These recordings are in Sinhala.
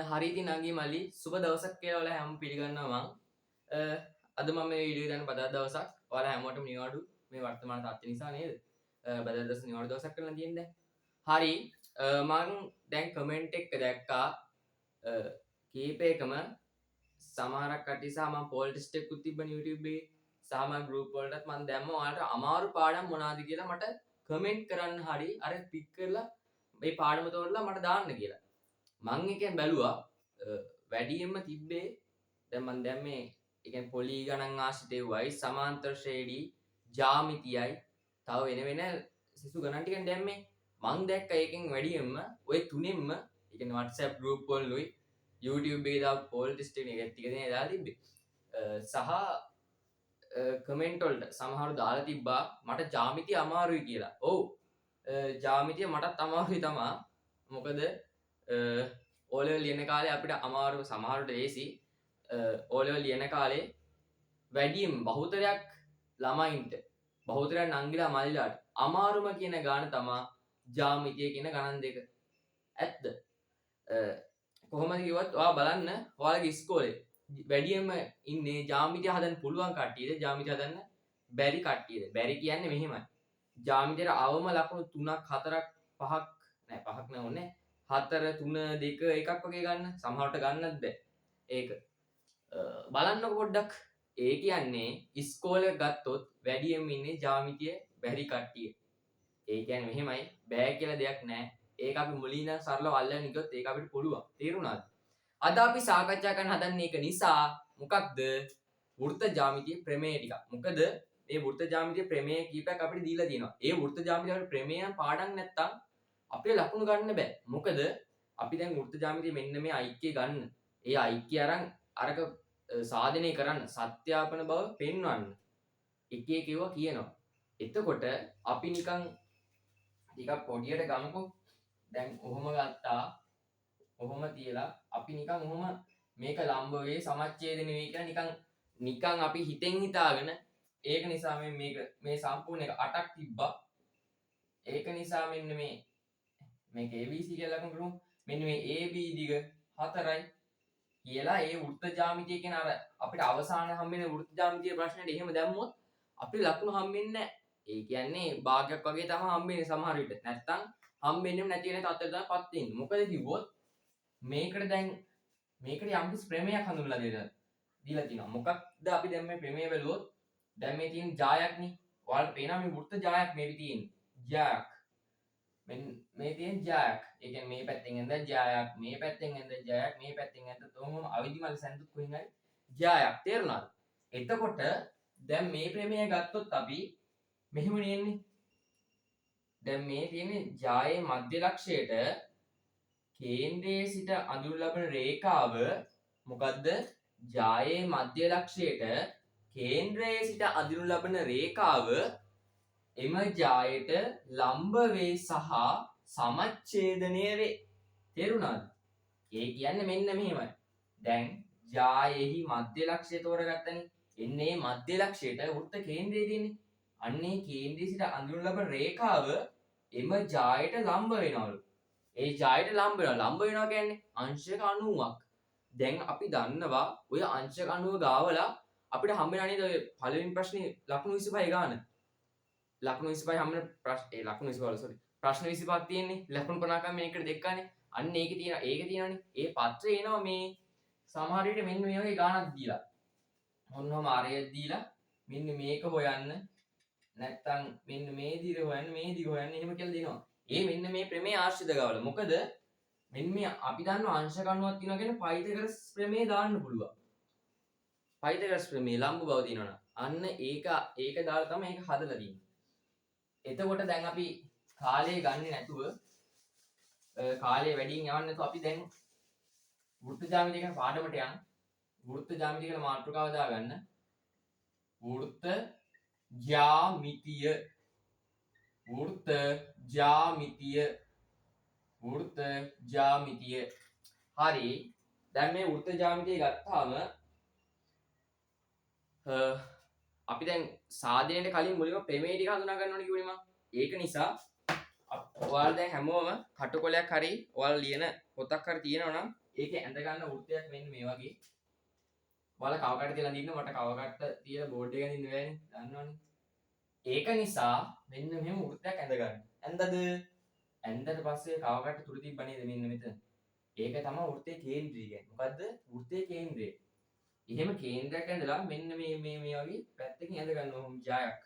හරි ඉතින් නංගී මල්ලි සුබ දවසක් කියලා ඔයාලා හැම පිළිගන්නවා මං. අද මම මේ වීඩියෝ දාන බදා දවසක්. ඔයාලා හැමෝටම නිවාඩු මේ වර්තමාන තත්ත්වය නිසා නේද? බදා දවස් නිවාඩු දවසක් කරලා තියෙන්නේ දැන්. හරි මං දැන් කමෙන්ට් එක දැක්කා කීපයකම සමහරක් කට්ටිය සහ මම පෝල් ටෙස්ට් එකකුත් තිබ්බනේ YouTube එකේ. සහ මම ගෲප් වලටත් මම දැම්මා ඔයාලට අමාරු පාඩම් මොනවාද කියලා මට කමෙන්ට් කරන්න හරි අර ක්ලික් කරලා මේ පාඩම තෝරලා මට දාන්න කියලා. මං එකෙන් බැලුවා වැඩියෙන්ම තිබ්බේ දැන් මං දැම්මේ ඒ කියන්නේ පොලි ගණන් ආශ්‍රිතයයි සමාන්තර ශ්‍රේණී ජ්‍යාමිතියයි තව වෙන සිසු ගණන් ටිකෙන් දැම්මේ මං දැක්ක ඒකෙන් වැඩියෙන්ම ওই තුනෙන්ම ඒ කියන්නේ WhatsApp group වලුයි YouTube එකේ දාපු poll test එකේ ටික දෙනා දාලා තිබ්බේ සහ කමෙන්ට් වලට සමහරව දාලා තිබ්බා මට ජ්‍යාමිතිය අමාරුයි කියලා. ඔව් ජ්‍යාමිතිය මටත් අමාරුයි තමා. මොකද ඕලෙවල් ලියන කාලේ අපිට අමාරු සමහරට ලේසි ඕලෙවල් ලියන කාලේ වැඩියෙන් බහුතරයක් ළමයින්ට බහුතරයක් නංගිලා මල්ලිලාට අමාරුම කියන ගාන තමා ජ්‍යාමිතිය කියන ගණන් දෙක. ඇත්ත. කොහොමද කිව්වත් ඔයා බලන්න ඔයාලගේ ඉස්කෝලේ වැඩියෙන්ම ඉන්නේ ජ්‍යාමිතිය හදන්න පුළුවන් කට්ටියද ජ්‍යාමිතිය හදන්න බැරි කට්ටියද? බැරි කියන්නේ මෙහෙමයි. ජ්‍යාමිතියට අවම ලකුණු 3ක් 4ක් 5ක් නෑ 5ක් නෑ ඕනේ 4 3 2 1ක් වගේ ගන්න සමහරට ගන්නත් බෑ. ඒක බලන්නකො පොඩ්ඩක්. ඒ කියන්නේ ඉස්කෝලේ ගත්තොත් වැඩියෙන් ඉන්නේ ජ්‍යාමිතිය බැරි කට්ටිය. ඒ කියන්නේ මෙහෙමයි බෑ කියලා දෙයක් නෑ. ඒක අපි මුලින් ඉඳන් සරලව අල්ලගෙන ගියොත් ඒක අපිට පුළුවන්. තේරුණාද? අද අපි සාකච්ඡා කරන්න හදන්නේ ඒක නිසා මොකක්ද? වෘත්ත ජ්‍යාමිතිය ප්‍රමේය ටික. මොකද මේ වෘත්ත ජ්‍යාමිතිය ප්‍රමේය කීපයක් අපිට දීලා තියෙනවා. ඒ වෘත්ත ජ්‍යාමිතිය අපිට ප්‍රමේයන් පාඩම් නැත්තම් අපිට ලකුණු ගන්න බෑ. මොකද අපි දැන් වෘත්ත ජ්‍යාමිතිය මෙන්න මේ IQ ගන්න. ඒ IQ අරන් අරක සාධනය කරන්න සත්‍යාපන බව පෙන්වන්න. එක එක ඒවා කියනවා. එතකොට අපි නිකන් ටිකක් පොඩියට ගමුකෝ. දැන් ඔහොම ගත්තා. ඔහොම තියලා අපි නිකන් ඔහොම මේක ලම්බ වේ සමච්ඡේදන වේ කියලා නිකන් අපි හිතෙන් හිතාගෙන ඒක නිසා මේ සම්පූර්ණ එක 8ක් තිබ්බා. ඒක නිසා මෙන්න මේක ABC කියලා ලකුණු කරමු. මෙන්න මේ AB දිග 4යි කියලා ඒ වෘත්ත ජ්‍යාමිතිය කියන අර අපිට අවසාන හම්බෙන වෘත්ත ජ්‍යාමිතිය ප්‍රශ්නෙට එහෙම දැම්මොත් අපිට ලකුණු හම්බෙන්නේ නැහැ. ඒ කියන්නේ භාගයක් වගේ තමයි හම්බෙන්නේ සමහර විට. නැත්තම් හම්බෙන්නේම නැති වෙන තත්ත්වයකට තමයිපත් වෙන්නේ. මොකද කිව්වොත් මේකට යම්කිසි ප්‍රමේයක් හඳුන්වලා දීලා තිනවා. මොකක්ද අපි දැන් මේ ප්‍රමේය බැලුවොත් දැන් මේ තියෙන ජායක් නේ. ඔයාලට පේනවා මේ වෘත්ත ජායක් මේකේ තියෙන්නේ. ජායක්. මේ තියෙන ජායක්. ඒ කියන්නේ මේ පැත්තෙන් එන්ද ජායක්, මේ පැත්තෙන් එන්ද ජායක්, මේ පැත්තෙන් එන්ද තොමම අවිධිමල් සැන්දුත් කොහෙන් හරි ජායක්. තේරුණාද? එතකොට දැන් මේ ප්‍රමේය ගත්තොත් අපි මෙහෙම නෙන්නේ. දැන් මේ තියෙන්නේ ජායේ මධ්‍ය ලක්ෂයට කේන්ද්‍රයේ සිට අඳුරු ලබන රේඛාව මොකද්ද? ජායේ මධ්‍ය ලක්ෂයට කේන්ද්‍රයේ සිට අඳුරු ලබන රේඛාව එම ජායට ලම්බ වේ සහ සමච්ඡේදනය වේ. තේරුණාද? ඒ කියන්නේ මෙන්න මෙහෙමයි. දැන් ජායෙහි මධ්‍ය ලක්ෂය තෝරගත්තනේ. එන්නේ මධ්‍ය ලක්ෂයට වෘත්ත කේන්ද්‍රයේ තියෙන්නේ. අන්නේ කේන්ද්‍රයේ සිට අඳුරු ලබන රේඛාව එම ජායට ලම්බ වෙනවලු. ඒ ජායට ලම්බ වෙනවා. ලම්බ වෙනවා කියන්නේ අංශක 90ක්. දැන් අපි දන්නවා ඔය අංශක 90 ගාවලා අපිට හම්බ වෙනා නේද ඔය පළවෙනි ප්‍රශ්නේ ලකුණු 25 ගාන. ලකුණු 25 හම්බෙන ලකුණු 25 ප්‍රශ්න 25ක් තියෙන්නේ. ලකුණු 50ක් මේකට දෙක්කානේ. අන්න ඒකේ තියෙනවනේ. ඒ පත්‍රේ එනවා මේ සමහර විට මෙන්න මේ වගේ ගානක් දීලා. මොනවාම ආරය දීලා මෙන්න මේක හොයන්න. නැත්තම් මෙන්න මේ දිග හොයන්න, මේ දිග හොයන්න එහෙම කියලා දෙනවා. ඒ මෙන්න මේ ප්‍රමේය ආශ්‍රිත ගාවල. මොකද මෙන්න මේ අපි දන්නවා අංශක 90ක් තියෙනවා කියන්නේ පයිතගරස් ප්‍රමේය දාන්න පුළුවන්. පයිතගරස් ප්‍රමේය ලම්බ බව තියෙනවනේ. අන්න ඒක දාලා තමයි ඒක හදලා තියෙන්නේ. එතකොට දැන් අපි කාලය ගන්නේ නැතුව කාලය වැඩියෙන් යවන්න නැතුව අපි දැන් වෘත්ත ජ්‍යාමිතිය කියන පාඩමට යන්න. වෘත්ත ජ්‍යාමිතිය කියලා මාතෘකාව දාගන්න. වෘත්ත ජ්‍යාමිතිය හරි. දැන් මේ වෘත්ත ජ්‍යාමිතිය ගත්තාම අපි දැන් සාධනයට කලින් මුලින්ම ප්‍රමේය ටික හඳුනා ගන්න ඕනේ කිව්වේ මම. ඒක නිසා ඔයාලා දැන් හැමෝම කටුකොලයක් හරි ඔයාලා ලියන පොතක් හරි තියෙනවා නම් ඒකේ ඇඳ ගන්න වෘත්තයක් මෙන්න මේ වගේ. ඔයාලා කව කට්ට තියලා දින්න මට කව කට්ට තියලා බෝඩ් එකේ දින්න බෑනේ. දන්නවනේ. ඒක නිසා මෙන්න මෙහෙම වෘත්තයක් ඇඳ ගන්න. ඇඳද? ඇඳට පස්සේ කව කට්ට තුරු තිබ්බ නේද මෙන්න මෙතන. ඒක තමයි වෘත්තයේ කේන්ද්‍රය කියන්නේ. මොකද්ද? වෘත්තයේ කේන්ද්‍රය. එහෙම කේන්ද්‍රයක් ඇඳලා මෙන්න මේ වගේ පැත්තකින් ඇඳ ගන්න ඕම ජායක්.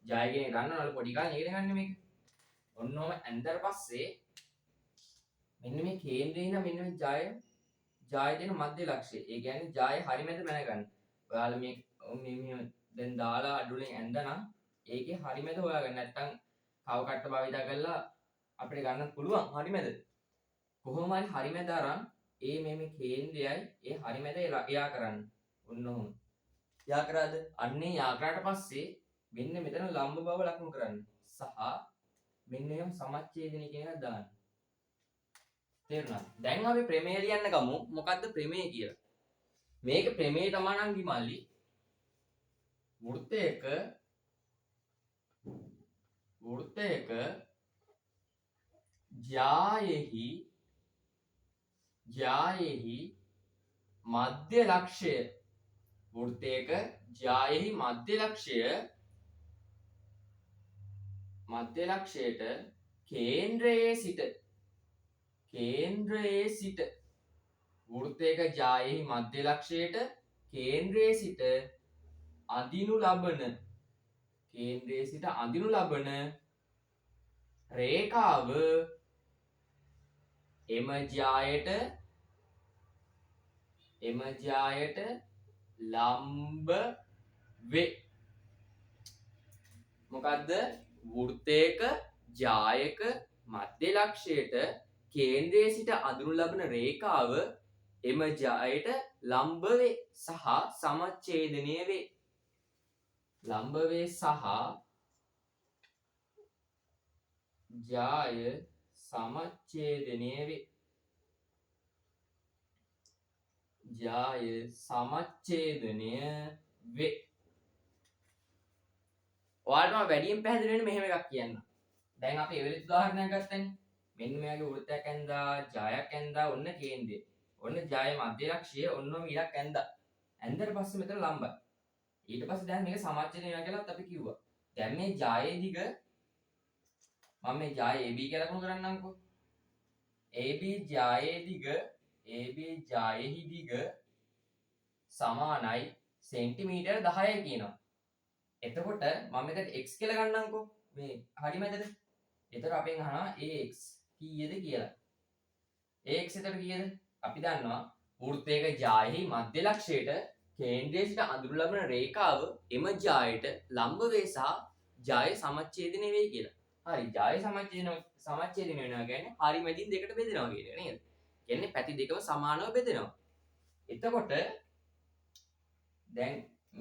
ජාය කියන ගන්නවල පොඩි කාලේ ඉගෙන ගන්න මේක. ඔන්නෝම ඇඳලා පස්සේ මෙන්න මේ කේන්ද්‍රේ ඉඳන් මෙන්න මේ ජාය දෙන මධ්‍ය ලක්ෂය. ඒ කියන්නේ ජාය හරිමැද මැනගන්න. ඔයාලා මේ දැන් දාලා අඩුලෙන් ඇඳනම් ඒකේ හරිමැද හොයාගන්න. නැත්තම් කව කට්ට භාවිතා කරලා අපිට ගන්න පුළුවන් හරිමැද. කොහොම හරි හරිමැද අරන් ඒ මේ කේන්ද්‍රයයි ඒ හරිමැද එයා කරන්න. ඔන්න ඔහොම. යා කරාද? අන්නේ යා කරාට පස්සේ මෙන්න මෙතන ලම්බ බව ලකුණු කරන්න. සහ මෙන්න එහෙම සමච්ඡේදනය කියන එකක් දාන්න. තේරුණාද? දැන් අපි ප්‍රමේය ලියන්න ගමු. මොකද්ද ප්‍රමේය කියලා? මේක ප්‍රමේය තමයි නම් ගිමල්ලි. වෘත්තයක ජායෙහි මධ්‍ය ලක්ෂය වෘත්තයක ජායෙහි මධ්‍ය ලක්ෂයට කේන්ද්‍රයේ සිට වෘත්තයක ජායෙහි මධ්‍ය ලක්ෂයට කේන්ද්‍රයේ සිට අඳිනු ලබන රේඛාව එම ජායට ලම්බ වේ. මොකද්ද? වෘත්තයක ජායක මධ්‍ය ලක්ෂයට කේන්ද්‍රයේ සිට අඳුනු ලබන රේඛාව එම ජායට ලම්බ වේ සහ සමච්ඡේදනය වේ. ලම්බ වේ සහ ජාය සමච්ඡේදනය වේ. ඔයාලට වැඩියෙන් පැහැදිලි වෙන්න මෙහෙම එකක් කියන්න. දැන් අපි එවෙලෙත් උදාහරණයක් ගත්තනේ. මෙන්න මේ වගේ වෘත්තයක් ඇඳා, ජායක් ඇඳා, ඔන්න කේන්ද්‍රය. ඔන්න ජාය මධ්‍ය ලක්ෂය, ඔන්නම ඉලක් ඇඳා. ඇඳලා පස්සේ මෙතන ලම්බයි. ඊට පස්සේ දැන් මේක සමච්ඡේදනය වෙනවා කියලාත් අපි කිව්වා. දැන් මේ ජායේ දිග මම මේ ජාය AB කියලා ලකුණු කරන්නම්කෝ. AB ජායෙහි දිග සමානයි සෙන්ටිමීටර් 10යි කියනවා. එතකොට මම මෙතන x කියලා ගන්නම්කෝ. මේ හරියමද? එතකොට අපෙන් අහනවා ax කීයද කියලා. ax එතකොට කීයද? අපි දන්නවා වෘත්තයක ජායෙහි මධ්‍ය ලක්ෂයට කේන්ද්‍රයේ සිට අඳුරු ලබන රේඛාව එම ජායට ලම්බ වේ සහ ජාය සමච්ඡේදනය වේ කියලා. හරි, ජාය සමච්ඡේදනය වෙනවා කියන්නේ හරි මැදින් දෙකට බෙදෙනවා කියන එක නේද? කියන්නේ පැති දෙකම සමානව බෙදෙනවා. එතකොට දැන්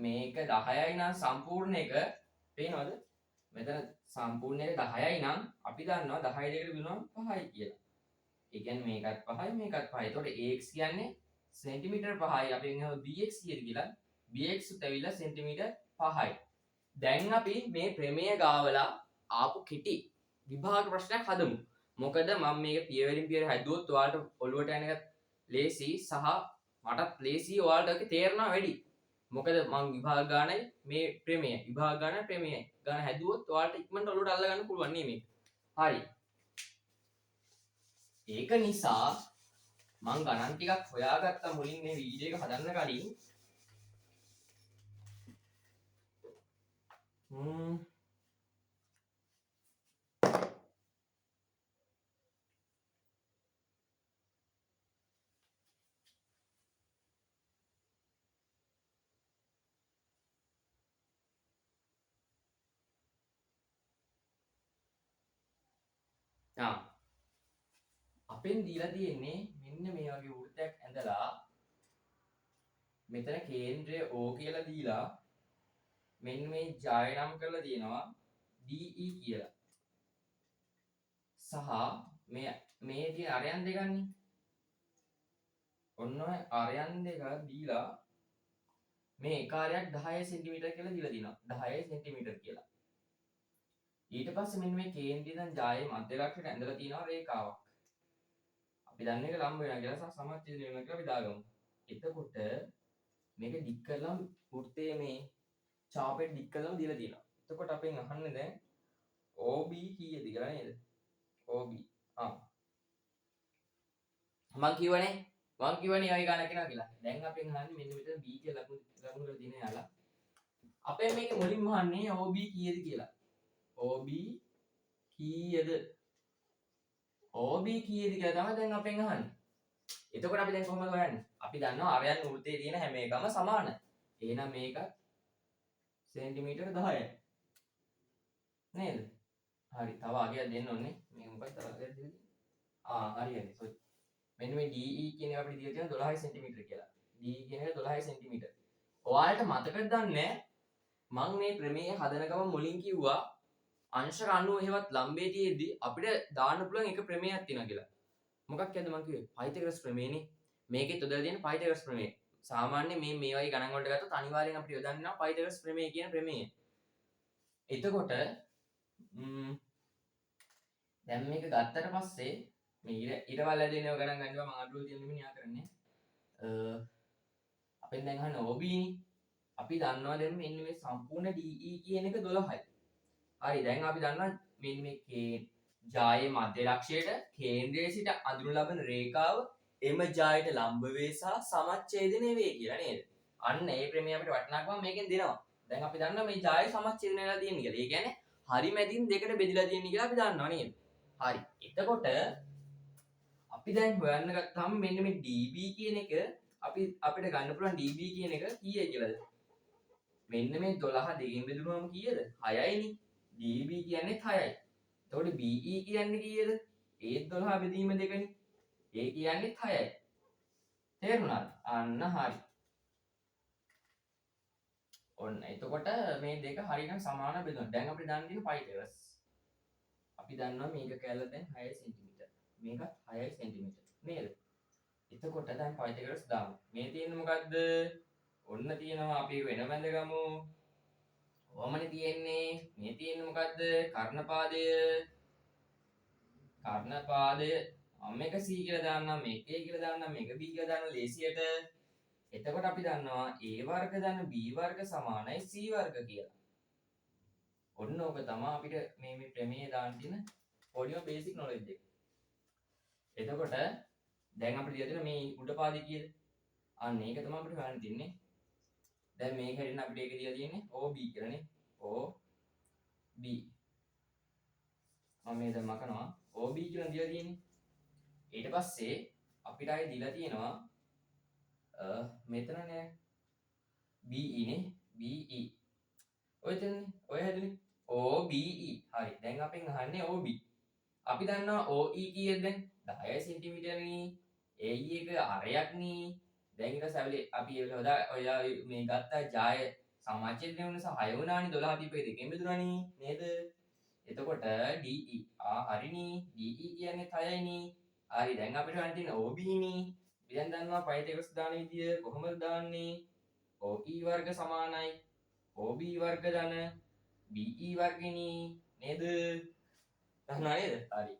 මේක 10යි නම් සම්පූර්ණ එක පේනවද? මෙතන සම්පූර්ණ එක 10යි නම් අපි දන්නවා 10 දෙකට බෙදුනම 5යි කියලා. ඒ කියන්නේ මේකත් 5යි මේකත් 5යි. එතකොට ax කියන්නේ සෙන්ටිමීටර් 5යි. අපි එනවා bx කීයද කියලා. bx උත් ඇවිල්ලා සෙන්ටිමීටර් 5යි. දැන් අපි මේ ප්‍රමේය ගාවලා ආපු කෙටි විභාග ප්‍රශ්නයක් හදමු. මොකද මම මේක පියවරින් පියවර හැදුවොත් ඔයාලට ඔළුවට යන එක ලේසි සහ මටත් ලේසි, ඔයාලට ඒක තේරෙනවා වැඩි. මොකද මම විභාග ගානයි මේ ප්‍රමේය ගාන හැදුවොත් ඔයාලට ඉක්මනට ඔළුවට අල්ල ගන්න පුළුවන් නේ මේක. හරි. ඒක නිසා මම ගණන් ටිකක් හොයාගත්තා මුලින් මේ වීඩියෝ එක හදන්න කලින්. අපෙන් දීලා තියෙන්නේ මෙන්න මේ වගේ වෘත්තයක් ඇඳලා මෙතන කේන්ද්‍රය O කියලා දීලා මෙන්න මේ ජාය නම් කරලා තියෙනවා DE කියලා. සහ මේ තියෙන අරයන් දෙකන්නේ. ඔන්න ඔය අරයන් දෙක දීලා මේ එක අරයක් 10 සෙන්ටිමීටර් කියලා දීලා දිනවා. 10 සෙන්ටිමීටර් කියලා. ඊට පස්සේ මෙන්න මේ කේන්ද්‍රය දැන් ජායේ මධ්‍ය ලක්ෂයට ඇඳලා තියෙනවා රේඛාවක්. අපි දන්නේ ඒක ලම්බ වෙනවා කියලා සමච්ඡේද වෙනවා කියලා අපි දාගමු. එතකොට මේක ඩික් කරලා වෘත්තයේ මේ ඡාපෙට ඩික් කරලා දීලා තියෙනවා. එතකොට අපෙන් අහන්නේ දැන් OB කීයද කියලා නේද? OB. මං කියවනේ ඔය ගණන් කරනවා කියලා. දැන් අපෙන් අහන්නේ මෙන්න මෙතන B කියලා ලකුණු කරලා තියෙන යාලා. අපෙන් මේක මුලින්ම අහන්නේ OB කීයද කියලා. OB කීයද? OB කීයද කියලා තමයි දැන් අපෙන් අහන්නේ. එතකොට අපි දැන් කොහොමද හොයන්නේ? අපි දන්නවා ආර්යයන් වෘත්තයේ තියෙන හැම එකම සමාන. එහෙනම් මේක සෙන්ටිමීටර 10යි. නේද? හරි. තව අගයක් දෙන්න ඕනේ. මේක මොකක්ද තව අගයක් දෙන්නේ? හරි. සෝරි. මෙන්න මේ DE කියන එක අපිට දීලා තියෙනවා 12 සෙන්ටිමීටර කියලා. DE කියන එක 12 සෙන්ටිමීටර. ඔයාලට මතකද දන්නේ මම මේ ප්‍රමේය හදන ගමන් මුලින් කිව්වා අංශ 90 එහෙවත් ලම්බයේ තියෙද්දි අපිට දාන්න පුළුවන් එක ප්‍රමේයයක් තියෙනවා කියලා. මොකක් කියද්ද මම කිව්වේ? පයිතගොරස් ප්‍රමේයනේ. මේකේ තොදලා තියෙන පයිතගොරස් ප්‍රමේය. සාමාන්‍ය මේ වගේ ගණන් වලට ගත්තොත් අනිවාර්යෙන් අපිට යොදන්න වෙනවා පයිතගොරස් ප්‍රමේය කියන ප්‍රමේය. එතකොට දැන් මේක ගත්තට පස්සේ මේ ඊටවල දෙනව ගණන් ගන්නවා මම අඩුව තියෙන මෙයා කරන්නේ. අපෙන් දැන් අහන්න OB නේ. අපි දන්නවා දැන් මෙන්න මේ සම්පූර්ණ DE කියන එක 12යි. හරි දැන් අපි දන්නවා මෙන්න මේ ජායේ මධ්‍ය ලක්ෂයට කේන්ද්‍රයේ සිට අඳුන ලබන රේඛාව එම ජායට ලම්බ වේ සහ සමච්ඡේදනය වේ කියලා නේද? අන්න ඒ ප්‍රමේය අපිට වටිනාකම මේකෙන් දෙනවා. දැන් අපි දන්නවා මේ ජායේ සමච්ඡේදනය වෙලා තියෙන කියලා. ඒ කියන්නේ හරි මැදින් දෙකට බෙදලා තියෙන කියලා අපි දන්නවා නේද? හරි. එතකොට අපි දැන් හොයන්න ගත්තාම මෙන්න මේ DB කියන එක අපිට ගන්න පුළුවන් DB කියන එක කීයද කියලාද? මෙන්න මේ 12 දෙකෙන් බෙදුනම කීයද? 6යිනේ. DB කියන්නේ 6යි. එතකොට BE කියන්නේ කීයද? ඒත් 12 බෙදීම දෙකනේ. ඒ කියන්නේ 6යි. තේරුණාද? අන්න හරි. ඔන්න එතකොට මේ දෙක හරියටම සමාන බෙදුණා. දැන් අපිට දාන්න තියෙන පයිතගොරස්. අපි දන්නවා මේක කැල්ල දැන් 6 සෙන්ටිමීටර. මේක 6 සෙන්ටිමීටර නේද? එතකොට දැන් පයිතගොරස් දාමු. මේ තියෙන්නේ මොකද්ද? ඔන්න තියෙනවා අපි වෙන බඳගමු. කොහමනේ තියෙන්නේ? මේ තියෙන්නේ මොකද්ද? කර්ණපාදය. මම මේක C කියලා දාන්නම්, මේක A කියලා දාන්නම්, මේක B කියලා දාන්න ලේසියට. එතකොට අපි දන්නවා A වර්ග ධන B වර්ග සමානයි C වර්ග කියලා. ඔන්න ඕක තමයි අපිට මේ ප්‍රමේය දාන්න තියෙන පොඩිම බේසික් නොලෙජ් එක. එතකොට දැන් අපිට දීලා තියෙන මේ උඩ පාදේ කීයද? අන්න ඒක තමයි අපිට හොයන්න තියෙන්නේ. දැන් මේක හැදෙන්න අපිට ඒක දීලා තියෙන්නේ OB කියලානේ. OB. මම මේ දැන් මකනවා OB කියලා දීලා තියෙන්නේ. ඊට පස්සේ අපිට ආයේ දීලා තියෙනවා මෙතන නෑ BE නේ BE. ඔය තැනනේ ඔය හැදුනේ OBE. හරි දැන් අපෙන් අහන්නේ OB. අපි දන්නවා OE කීයද දැන් 10 සෙන්ටිමීටර නේ. AE එක අරයක් නේ. දැන් ඊට පස්සේ අපි ඔය මේ ගත්ත ජාය සමාච්ඡේදනය වුණ නිසා 6 වුණානේ 12 දීපේ දෙකෙන් බෙදුණානේ නේද? එතකොට DE හරිනේ. DE කියන්නේ 6යිනේ. හරි දැන් අපිට හොයන්න තියෙන OB නේ. අපි දැන් දන්නවා පයිතගොරස් දාන විදිය කොහොමද දාන්නේ? OE වර්ග සමානයි OB වර්ග ධන BE වර්ගනේ නේද? දන්නවා නේද? හරි.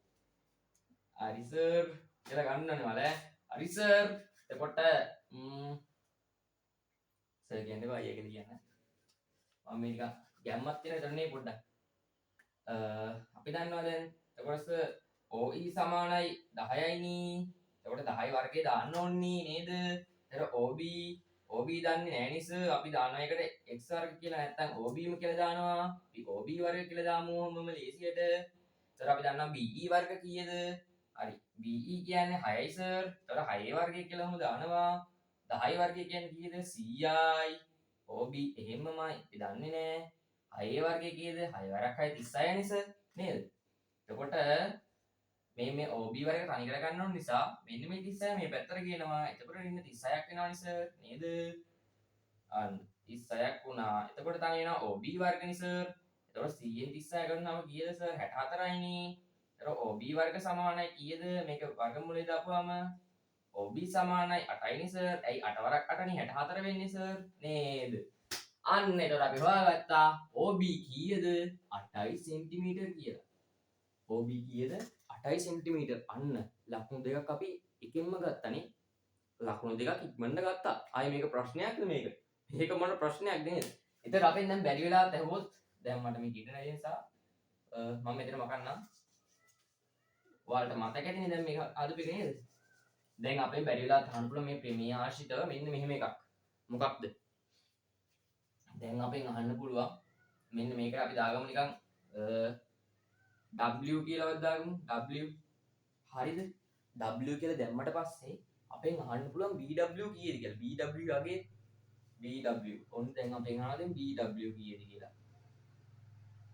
හරි සර් කියලා ගන්නවනේ මල. හරි සර්. එතකොට සර් කියන්නේ බයි ඒකද කියන්න. මම මේක ගැම්මක් තියෙන විතරනේ පොඩ්ඩක්. අපි දන්නවා දැන් එතකොට OE සමානයි 10යිනේ. එතකොට 10 වර්ගය දාන්න ඕනේ නේද? එතකොට OB දන්නේ නැහැ නිස අපි දානවා එකට x වර්ග කියලා නැත්නම් OBම කියලා දානවා. අපි OB වර්ග කියලා දාමු මොම ලේසියට. එතකොට අපි දන්නවා BE වර්ග කීයද? හරි BE කියන්නේ 6යි සර්. එතකොට 6 වර්ගය කියලා මොම දානවා. 10 වර්ගය කියන්නේ කීයද? 100යි. OB එහෙමමයි අපි දන්නේ නැහැ. 6 වර්ගය කීයද? 6 වරක් 6 36යි නේ සර් නේද? එතකොට මේ OB වර්ග තනි කර ගන්න ඕන නිසා මෙන්න මේ 36 මේ පැත්තට ගේනවා. එතකොට ඉන්න 36ක් වෙනවනේ සර් නේද? අන්න 36ක් වුණා. එතකොට තනි වෙනවා OB වර්ගනේ සර්. එතකොට 100න් 36 ගන්නාම කීයද සර්? 64යිනේ. එතකොට OB වර්ග සමානයි කීයද? මේක වර්ගමූලයේ දාපුවාම OB සමානයි 8යිනේ සර්. ඇයි 8 වරක් 8නේ 64 වෙන්නේ සර් නේද? අන්න එතකොට අපි හොයාගත්තා OB කීයද 8 සෙන්ටිමීටර් කියලා. OB කීයද 8 සෙන්ටිමීටර්. අන්න ලකුණු දෙකක් අපි එකෙන්ම ගත්තනේ. ලකුණු දෙකක් ඉක්මනට ගත්තා. ආයේ මේක ප්‍රශ්නයක්ද මේක? මේක මොන ප්‍රශ්නයක් නේද? එතකොට අපෙන් දැන් බැරි වෙලා තැහුවොත් දැන් මට මේ ඊට නැති නිසා මම මෙතන මකන්නම්. ඔයාලට මතක ඇතිනේ දැන් මේක අදපු එක නේද? දැන් අපෙන් බැරි වෙලා තහන්න පුළුවන් මේ ප්‍රමේය ආශ්‍රිතව මෙන්න මෙහෙම එකක්. මොකක්ද? දැන් අපෙන් අහන්න පුළුවන් මෙන්න මේකට අපි දාගමු නිකන් W කියලාවත් දාගමු. W හරිද? W කියලා දැම්මට පස්සේ අපෙන් අහන්න පුළුවන් BW කීයද කියලා. BW වගේ BW. ඔන්න දැන් අපෙන් අහනවා දැන් BW කීයද කියලා.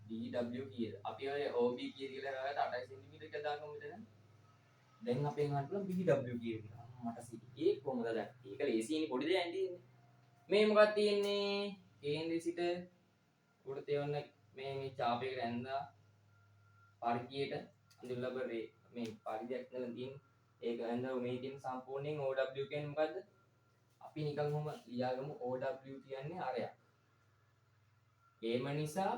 BW කීයද? අපි ඔය OB කීයද කියලා හොයාගත්ත 8 cm කියලා දාගමු මෙතන. දැන් අපෙන් අහන්න පුළුවන් BW කීයද කියලා. මට සිහියේ කොහොමද දැන්? ඒක ලේසියිනේ පොඩි දෙයක් තියෙන්නේ. මේ මොකක්ද තියෙන්නේ? කේන්ද්‍රය සිට උඩ තේවන්න මේ චාපයකට ඇඳලා පරිධියට අඳුර ලැබරේ මේ පරිධියක් නේද තියෙන්නේ. ඒක ඇඳලා මේ තියෙන සම්පූර්ණයෙන් OW කියන්නේ මොකද්ද? අපි නිකන් කොහොම ලියාගමු OW කියන්නේ අරයක්. ඒම නිසා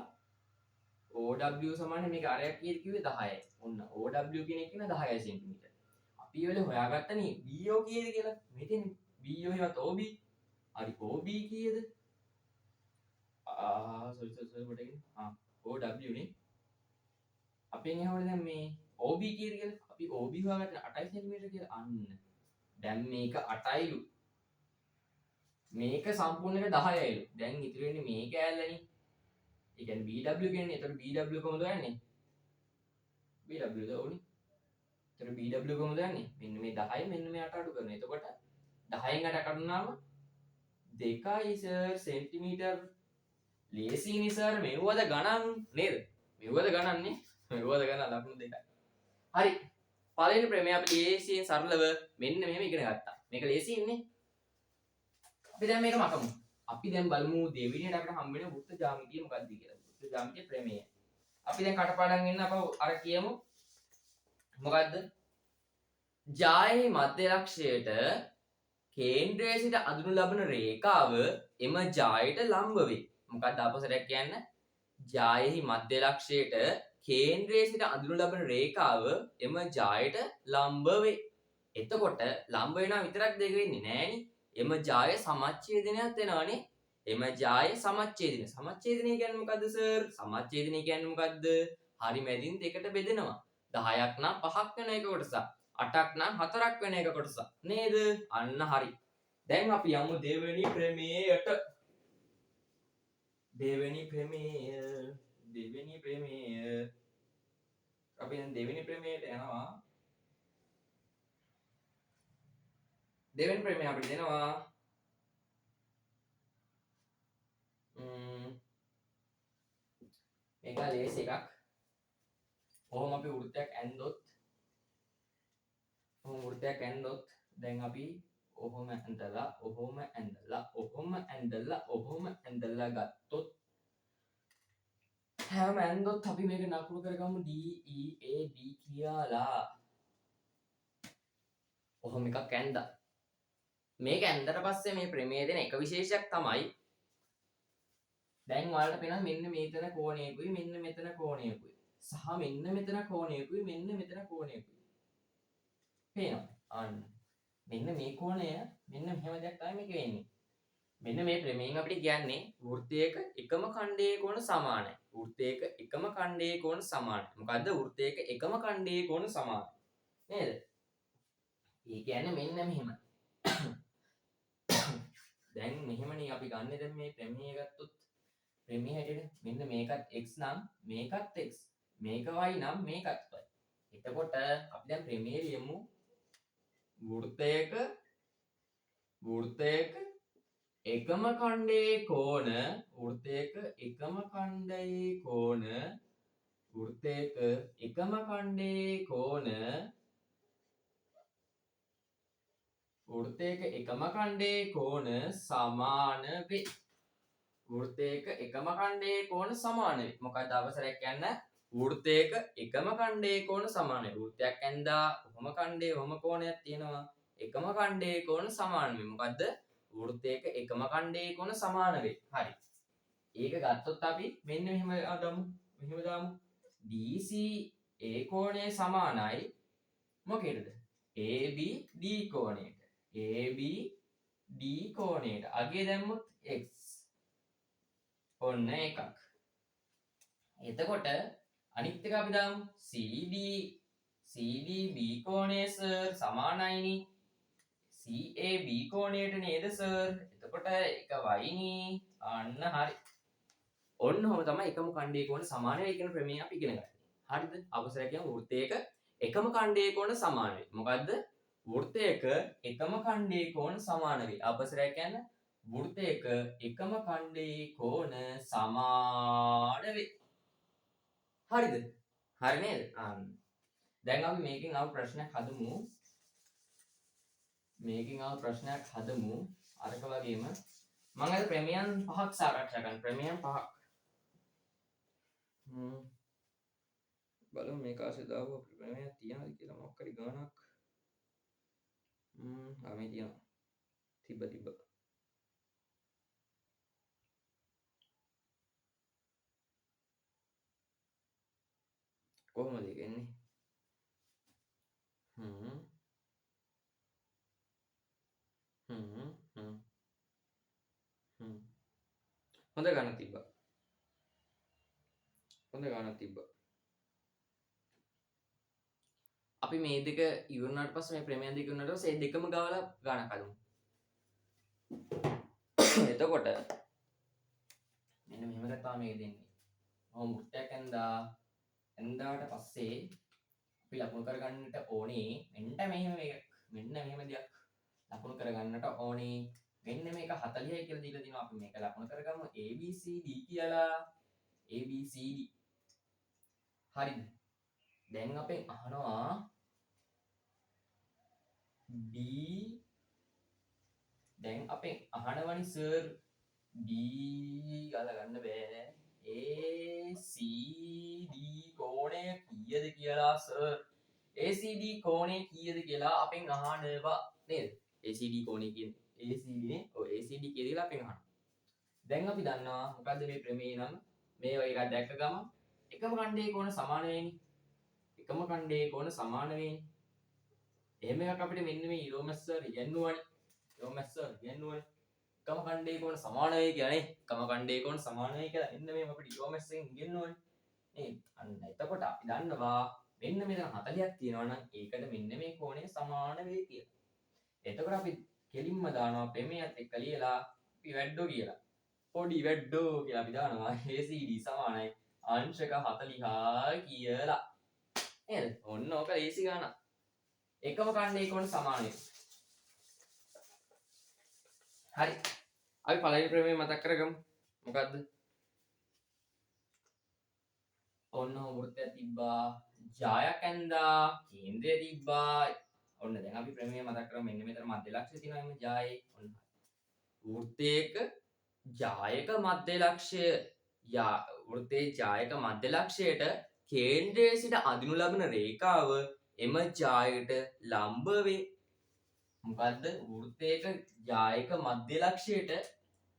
OW සමාන මේක අරයක් කීයද කිව්වේ 10යි. ඔන්න OW කියන එක කියන 10 cm. අපි වල හොයාගත්තනේ BO කීයද කියලා. මේ තියෙන්නේ BO එකත් OB. හරි OB කීයද? sorry කොටගෙන OW නේ. අපෙන් එහවල දැන් මේ OB කීයද කියලා. අපි OB හොයාගත්ත 8 cm කියලා. අන්න දැන් මේක 8යිලු. මේක සම්පූර්ණ එක 10යිලු. දැන් ඉතුරු වෙන්නේ මේක ඇල්ලනේ. ඒ කියන්නේ BW කියන්නේ. එතකොට BW කොහොමද යන්නේ? BW ද ඕනි. එතකොට BW කොහොමද යන්නේ? මෙන්න මේ 10 මෙන්න මේ 8 අඩු කරනවා. එතකොට 10න් 8 කඩුනාම 2යි සර් සෙන්ටිමීටර්. ලේසියිනේ සර් මෙව්වද ගණන් නේද? මෙව්වද ගණන්නේ? මෙව්වද ගණන් ලකුණු 2යි. හරි. පළවෙනි ප්‍රමේය අපි ලේසියෙන් සරලව මෙන්න මෙහෙම ඉගෙන ගත්තා. මේක ලේසියින්නේ. අපි දැන් මේක මකමු. අපි දැන් බලමු දෙවෙනියට අපිට හම්බ වෙන වෘත්ත ජ්‍යාමිතිය මොකක්ද කියලා. වෘත්ත ජ්‍යාමිතිය ප්‍රමේය. අපි දැන් කටපාඩම් වෙන්න අපව අර කියමු. මොකද්ද? ජායේ මධ්‍ය ලක්ෂයට කේන්ද්‍රයේ සිට අඳුනු ලබන රේඛාව එම ජායට ලම්බ වේ. මොකක්ද අපසරයක් කියන්නේ? ජායෙහි මධ්‍ය ලක්ෂයට කේන්ද්‍රයේ සිට අඳුනු ලබන රේඛාව එම ජායට ලම්බ වේ. එතකොට ලම්බ වෙනවා විතරක් දෙක වෙන්නේ නෑනේ. එම ජාය සමච්ඡේදනයක් වෙනවනේ. එම ජාය සමච්ඡේදනය. සමච්ඡේදනය කියන්නේ මොකද්ද සර්? සමච්ඡේදනය කියන්නේ මොකද්ද? හරි මැදින් දෙකට බෙදෙනවා. 10ක් නම් 5ක් වෙන එක කොටසක්. 8ක් නම් 4ක් වෙන එක කොටසක්. නේද? අන්න හරි. දැන් අපි යමු දෙවෙනි ප්‍රමේයයට. දෙවෙනි ප්‍රමේය. අපි දැන් දෙවෙනි ප්‍රමේයට යනවා. දෙවෙනි ප්‍රමේය අපිට දෙනවා මේක ලේසි එකක්. ඔහොම අපි වෘත්තයක් ඇන්දොත් දැන් අපි ඔහොම ඇන්දලා ගත්තොත් හැම ඇන්දොත් අපි මේක නකුරු කරගමු D E A B කියලා. ඔහොම එකක් ඇන්දා. මේක ඇන්දට පස්සේ මේ ප්‍රමේය දෙන එක විශේෂයක් තමයි දැන් ඔයාලට පේනවා මෙන්න මේතන කෝණයකුයි මෙන්න මෙතන කෝණයකුයි සහ මෙන්න මෙතන කෝණයකුයි මෙන්න මෙතන කෝණයකුයි පේනවා. අන්න මෙන්න මේ කෝණය මෙන්න මෙහෙම දෙයක් තමයි මේක වෙන්නේ. මෙන්න මේ ප්‍රමේයෙන් අපිට කියන්නේ වෘත්තයක එකම ඛණ්ඩයේ කෝණ සමානයි. වෘත්තයක එකම ඛණ්ඩයේ කෝණ සමානයි. මොකද්ද? වෘත්තයක එකම ඛණ්ඩයේ කෝණ සමානයි. නේද? ඒ කියන්නේ මෙන්න මෙහෙම. දැන් මෙහෙමනේ අපි ගන්න දැන් මේ ප්‍රමේය ගත්තොත් ප්‍රමේය හැටියට මෙන්න මේකත් x නම් මේකත් x. මේක y නම් මේකත් y. එතකොට අපි දැන් ප්‍රමේය ලියමු වෘත්තයක එකම ඛණ්ඩයේ කෝණ වෘත්තයක එකම ඛණ්ඩයේ කෝණ සමාන වේ. වෘත්තයක එකම ඛණ්ඩයේ කෝණ සමාන වේ. මොකක්ද අවසරයක් කියන්නේ? වෘත්තයක එකම ඛණ්ඩයේ කෝණ සමාන වේ. වෘත්තයක් ඇඳා ඔහොම ඛණ්ඩයේ ඔහොම කෝණයක් තියෙනවා. එකම ඛණ්ඩයේ කෝණ සමාන වේ. මොකද්ද? වෘත්තයක එකම ඛණ්ඩයේ කෝණ සමාන වේ. හරි. ඒක ගත්තොත් අපි මෙන්න මෙහෙම දාමු DCA කෝණය සමානයි මොකේද ABD කෝණයට ABD කෝණයට අගේ දැම්මොත් x ඔන්න එකක් එතකොට අනිත් එක අපි දාමු CDB කෝණය සර් සමානයිනි CAB කෝණයට නේද සර් එතකොට එක වයිනි අන්න හරි ඔන්න ඔහම තමයි එකම කණ්ඩේ කෝණ සමාන වේ කියන ප්‍රමේය අපි ඉගෙන ගන්න. හරිද? අවසරය කියන්නේ වෘත්තයක එකම කණ්ඩේ කෝණ සමාන වේ. මොකද්ද? වෘත්තයක එකම කණ්ඩේ කෝණ සමාන වේ. අවසරය කියන්නේ වෘත්තයක එකම කණ්ඩේ කෝණ සමාන වේ. හරිද? හරි නේද? දැන් අපි මේකෙන් ආව ප්‍රශ්නයක් හදමු. අරක වගේම මම අද ප්‍රමේයන් 5ක් සාකච්ඡා කරන්න. ප්‍රමේයන් 5ක්. බලමු මේක ආසේ දාව අපේ ප්‍රමේයයක් තියනවාද කියලා මොකක් හරි ගානක්. මේ තියෙනවා. තිබ්බ. කොහොමද ඒක එන්නේ? හොඳ ගානක් තිබ්බා. අපි මේ දෙක ඉවරනාට පස්සේ මේ ප්‍රමේය දෙක ඉවරනාට පස්සේ මේ දෙකම ගාවලා ගානක් හදමු. එතකොට මෙන්න මෙහෙම ගත්තා මේක දෙන්නේ. ඔහොම වෘත්තයක් ඇඳාට පස්සේ අපි ලකුණු කරගන්නට ඕනේ මෙන්න මෙහෙම දෙයක් ලකුණු කරගන්නට ඕනේ. මෙන්න මේක 40යි කියලා දීලා තිනවා. අපි මේක ලකුණු කරගමු ABCD කියලා. ABCD. හරිද? දැන් අපෙන් අහනවා අහනවනි සර් D ගාලා ගන්න බෑ. ACD කෝණය කීයද කියලා සර්. ACD කෝණය කීයද කියලා අපෙන් අහනවා නේද? ACD කෝණය කියන්නේ ACD නේ. ඔව් ACD කියලා අපෙන් අහනවා. දැන් අපි දන්නවා මොකද්ද මේ ප්‍රමේය නම? මේ වගේ එකක් දැක්ක ගමන් එකම කණ්ඩේ කෝණ සමාන වෙන්නේ. එහෙම එකක් අපිට මෙන්න මේ ඊරෝමැස් සර් ඉගෙනුවානේ. එකම කණ්ඩේ කෝණ සමාන වෙයි කියන්නේ. එකම කණ්ඩේ කෝණ සමාන වෙයි කියලා මෙන්න මේ අපිට ඊරෝමැස් එකෙන් ඉගෙනුවානේ. නේද? අන්න එතකොට අපි දන්නවා මෙන්න මෙතන 40ක් තියෙනවා නම් ඒකට මෙන්න මේ කෝණය සමාන වෙයි කියලා. එතකොට අපි කෙලින්ම දානවා ප්‍රමේයත් එක්ක ලියලා අපි වැඩෝ කියලා. පොඩි වැඩෝ කියලා අපි දානවා ACD සමානයි අංශක 40 කියලා. නේද? ඔන්න ඕක ලේසි ගානක්. එකම කණ්ඩේ කෝණ සමාන වෙයි. හරි. අපි පළවෙනි ප්‍රමේය මතක් කරගමු. මොකද්ද? ඔන්න වෘත්තයක් තිබ්බා. ජායක් ඇඳා කේන්ද්‍රය තිබ්බා. ඔන්න දැන් අපි ප්‍රමේය මතක් කරමු. මෙන්න මෙතන මධ්‍ය ලක්ෂ්‍ය තියෙනවා එම ජායේ. ඔන්න. වෘත්තයක ජායක මධ්‍ය ලක්ෂයට කේන්ද්‍රයේ සිට අදිනු ලබන රේඛාව එම ජායට ලම්බ වේ. මොකද්ද? වෘත්තයක ජායක මධ්‍ය ලක්ෂයට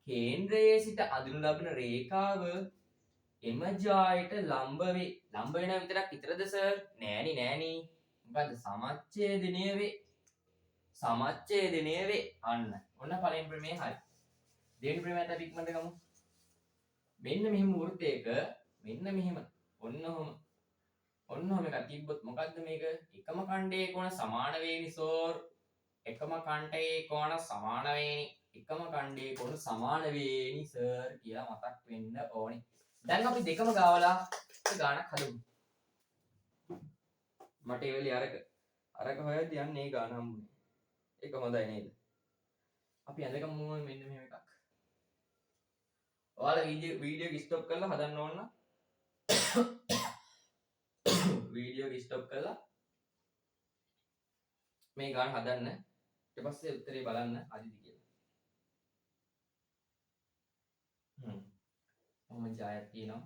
කේන්ද්‍රයේ සිට අදිනු ලබන රේඛාව එම ජායට ලම්බ වේ. ලම්බ වෙන විතරද සර්? නෑනි. මොකද්ද? සමච්ඡේදනය වේ. ඔන්න පළවෙනි ප්‍රමේය හරි. දෙවෙනි ප්‍රමේයත් අපි ඉක්මනට ගමු. මෙන්න මෙහෙම වෘත්තයක ඔන්න ඔහම එකක් තිබ්බොත් මොකද්ද මේක? එකම කණ්ඩේ කෝණ සමාන වේනි සර්. එකම කණ්ඩේ කෝණ සමාන වේනි සර් කියලා මතක් වෙන්න ඕනේ. දැන් අපි දෙකම ගාවලා ගානක් හදමු. මට ඒ වෙලේ අරක හොයද්දි යන්නේ ඒ ගාන හම්බුනේ. ඒක හොඳයි නේද? අපි අදගමු මෙන්න මෙහෙම එකක්. ඔයාලා වීඩියෝ එක ස්ටොප් කරලා හදන්න ඕන නම් වීඩියෝ එක ස්ටොප් කරලා මේ ගාන හදන්න. ඊට පස්සේ උත්තරේ බලන්න හරිද කියලා. මම ජායක් තියෙනවා.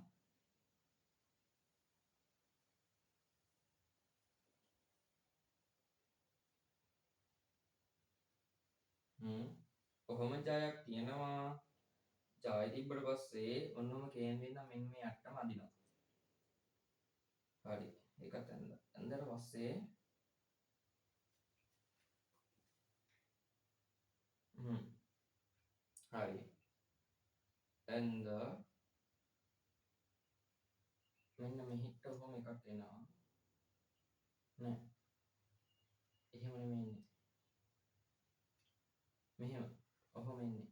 කොහොම ජායක් තියෙනවා. ජය තිබ්බට පස්සේ ඔන්නම කේන්ද්‍රයෙන් නම් මෙන්න මේ යට්ටම අදිනවා. හරි. ඒකත් ඇඳලා පස්සේ හරි. ඇඳ මෙන්න මෙහිට ඔහොම එකක් එනවා. නෑ. එහෙම නෙමෙයි. මෙහෙම. ඔහොම එන්නේ.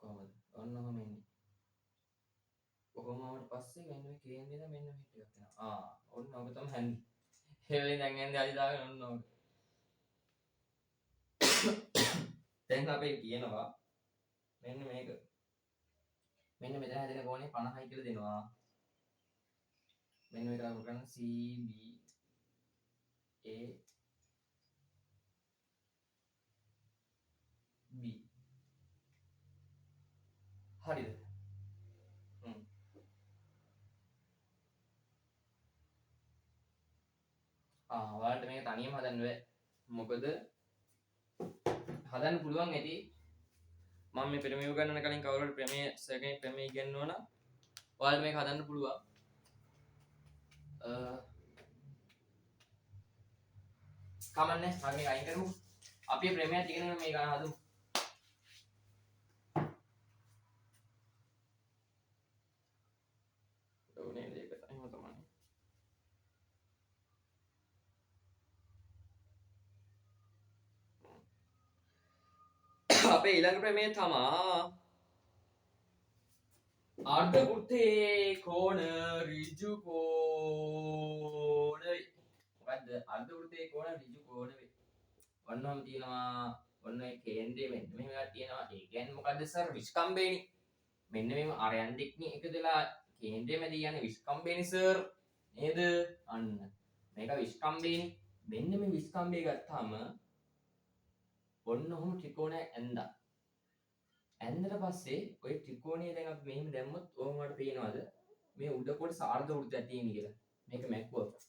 කොහමද? ඔන්න ඔහොම එන්නේ. ඔහොම ආවට පස්සේ මෙන්න මේ කේන්ද්‍රයෙන් මෙන්න මෙහිට එකක් එනවා. ඔන්න ඔබ තමයි හැන්නේ. හේවෙලෙන් දැන් ඇඳේ අදි දාගෙන ඔන්න ඔබ. දැන් අපි කියනවා මෙන්න මේක. මෙන්න මෙතන හැදෙන කෝණය 50යි කියලා දෙනවා. මෙන්න මේක ලකුණු කරන්න CB A B. හරිද? ඔයාලට මේක තනියම හදන්න බෑ. මොකද හදන්න පුළුවන් ඇති. මම මේ ප්‍රමේය උගන්නන කලින් කවුරු හරි ප්‍රමේය සෙකන්ඩ් ප්‍රමේය ඉගෙනනවා නම් ඔයාලට මේක හදන්න පුළුවන්. කමන්නේ අපි මේක අයින් කරමු. අපි ප්‍රමේයත් ඉගෙනගෙන මේක හදමු. ඕනේ දෙයක තමයි තමයි. අපේ ඊළඟ ප්‍රමේය තමයි අර්ධ වෘත්තයේ කෝණ ඍජු කෝණ වේ. මොකද්ද අර්ධ වෘත්තයේ කෝණ ඍජු කෝණ වේ. ඔන්නම තියෙනවා ඔන්න ඒ කේන්ද්‍රය මෙන්න මෙහෙම එකක් තියෙනවා. ඒ කියන්නේ මොකද්ද සර්? විස්කම්බේනි. මෙන්න මෙහෙම අරයන් දෙකකින් එකතු වෙලා කේන්ද්‍රය මැද යන්නේ විස්කම්බේනි සර්. නේද? අන්න. මේක විස්කම්බේනි. මෙන්න මේ විස්කම්බේ ගත්තාම ඔන්න ඔහොම ත්‍රිකෝණයක් ඇඳා. ඇඳලා පස්සේ ඔය ත්‍රිකෝණය දැන් අපි මෙහෙම දැම්මොත් ඕම වලට පේනවද මේ උඩ කොටස අර්ධ වෘත්තයක් තියෙන කියලා. මේක මැක්කුවා.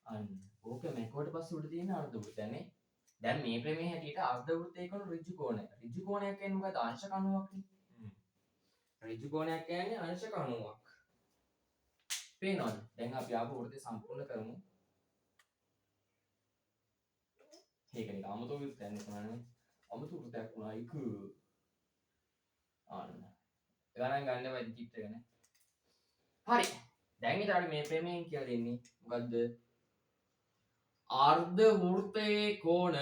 අන්න. ඕක මැක්කුවට පස්සේ උඩ තියෙන අර්ධ වෘත්තයනේ. දැන් මේ ප්‍රමේය හැටියට අර්ධ වෘත්තයේ කොන ඍජු කෝණය. ඍජු කෝණයක් කියන්නේ මොකද? අංශක 90ක් නේ. ඍජු කෝණයක් කියන්නේ අංශක 90ක්. පේනවද? දැන් අපි ආපහු වෘත්තය සම්පූර්ණ කරමු. ඒක නිකන් අමුතු වෘත්තයක් නේ. අමුතු වෘත්තයක් වුණා ඒක. අන්න. ගණන් ගන්න බෑ චිත්‍ර ගැන. හරි. දැන් ඊට අපි මේ ප්‍රමේයයෙන් කියලා දෙන්නේ මොකද්ද? අර්ධ වෘත්තයේ කෝණ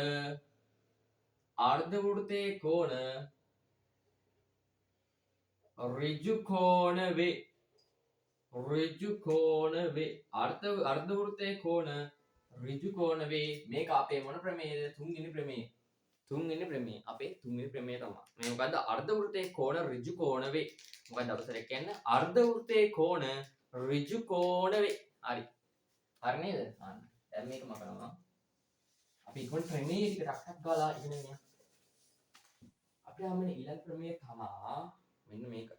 ඍජු කෝණ වේ. අර්ධ වෘත්තයේ කෝණ ඍජු කෝණ වේ. මේක අපේ මොන ප්‍රමේයද? තුන්වෙනි ප්‍රමේය. අපේ තුන්වෙනි ප්‍රමේය තමයි. මේ මොකද්ද? අර්ධ වෘත්තයේ කෝණ ඍජු කෝණ වේ. මොකද්ද අවසරයක් කියන්නේ? අර්ධ වෘත්තයේ කෝණ ඍජු කෝණ වේ. හරි. හරි නේද? අන්න. දැන් මේක මකනවා. අපි ඉක්මනට ප්‍රමේය ටික ටක් ගාලා ඉගෙන ගන්න. අපි ආමනේ ඊළඟ ප්‍රමේය තමයි මෙන්න මේක.